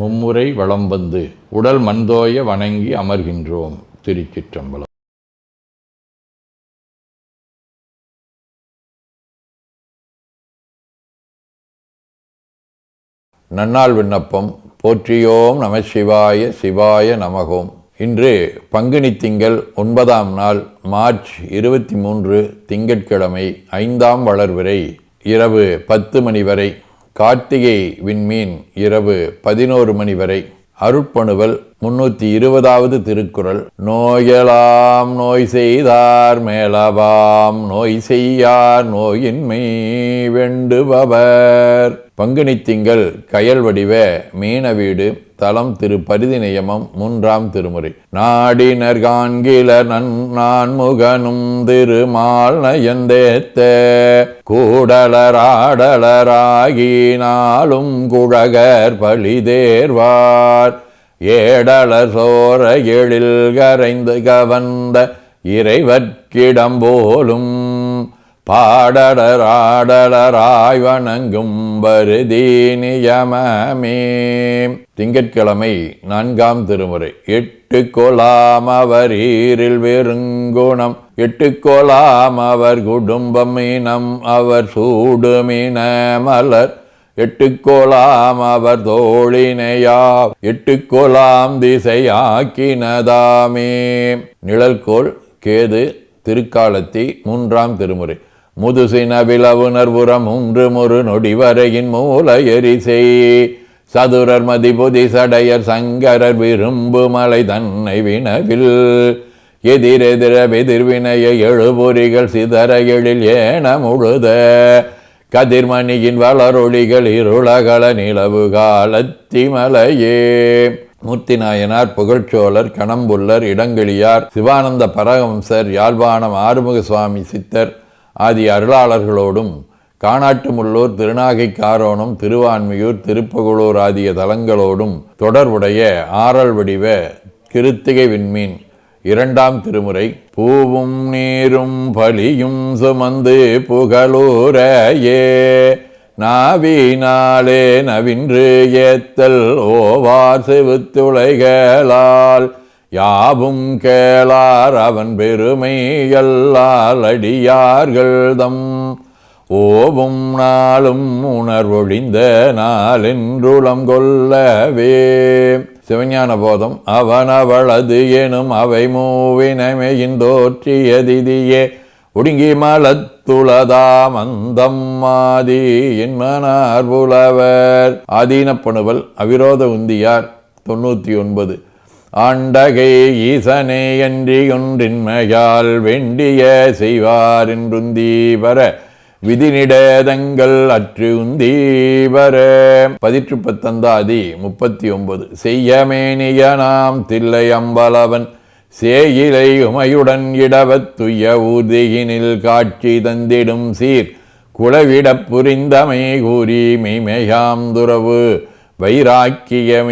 மும்முறை வலம் வந்து உடல் மண்தோய வணங்கி அமர்கின்றோம். திருச்சிற்றம்பலம். நன்னாள் விண்ணப்பம். போற்றியோம் நம சிவாய சிவாய நமகோம். இன்று பங்குனி திங்கள் 9ஆம் நாள், மார்ச் 23 திங்கட்கிழமை, 5ஆம் வளர்விறை இரவு 10 மணி வரை, கார்த்திகை விண்மீன் இரவு 11 மணி வரை. அருட்பணுவல் 320வது திருக்குறள். நோயலாம் நோய் செய்தார் மேலவாம் நோய் செய்யார் நோயின்மை வேண்டுபவர். பங்குனி திங்கள் கயல் வடிவ மீன வீடு. தலம் திரு பரிதி நியமம் 3ஆம் திருமுறை. நாடினர் காண்கிலர் நான்முகனும் திருமால் நயந்தேத்த கூடலராடலராகினாலும் குழகர் பழிதேர்வார் ஏடலர் சோர எழில் கரைந்து கவந்த இறைவற்கிடம் போலும் பாடலராடலராய் வணங்கும் பருதி நியமமே. திங்கட்கிழமை 4ஆம் திருமுறை. 8 கொலாம் அவர் ஈரில் வெறுங்குணம் 8 கொலாம் அவர் குடும்பம் இனம் அவர் சூடுமின மலர் 8 கொலாம் அவர் தோழினையா 8 கொலாம் திசையாக்கினதாமே. நிழல்கோள் கேது. திருக்காலத்தி 3ஆம் திருமுறை. முதுசின விளவுணர்புறம் 3 முறு நொடி வரையின் மூல எரிசை சதுரர் மதிபுதி சடையர் சங்கரர் விரும்பு மலை தன்னை வினவில் எதிரெதிர எதிர்வினைய எழுபொறிகள் சிதற எழில் ஏன முழுத கதிர்மணியின் வளரொளிகள் இருளகல நிலவு காலத்தி மலையே. மூர்த்தி நாயனார், புகழ்ச்சோழர், கணம்புள்ளர், இடங்களியார், சிவானந்த பரமஹம்சர், யாழ்ப்பாணம் ஆறுமுக சுவாமி சித்தர் ஆதி அருளாளர்களோடும் காணாட்டுமுள்ளூர், திருநாகை காரோணம், திருவான்மியூர், திருப்புகழூர் ஆகிய தலங்களோடும் தொடர்புடைய ஆறல் வடிவ கிருத்திகை விண்மீன் 2ஆம் திருமுறை. பூவும் நீரும் பலியும் சுமந்து புகழூரையே நாவினாலே நவின்று ஏத்தல் ஓவார் செவுத்துளைகளால் யாவும் கேளார் அவன் பெருமை எல்லால் அடியார்கள் தம் ஓவும் நாளும் உணர்வொழிந்த நாளென்றுளம் கொள்ளவே. சிவஞான போதம். அவனவளது எனும் அவை மூவினமையின் தோற்றியதிதியே ஒடுங்கி மலத்துளதாம் அந்தம் ஆதி என்மனார் புலவர். ஆதீனப்பணுவல் அவிரோத உந்தியார் 99. ஆண்டகை ஈசனே அன்றி ஒன்றின்மையால் வேண்டிய செய்வார் என்றுந்தீவர விதிநிடதங்கள் அற்று உந்தீவர. 18 39. செய்யமேனிய நாம் தில்லை அம்பலவன் சேயிலை உமையுடன் இடவத்துய ஊதியினில் காட்சி தந்திடும் சீர் குளவிடப் புரிந்தமை கூறி மெய்மையாம் துறவு வைராக்கியமே.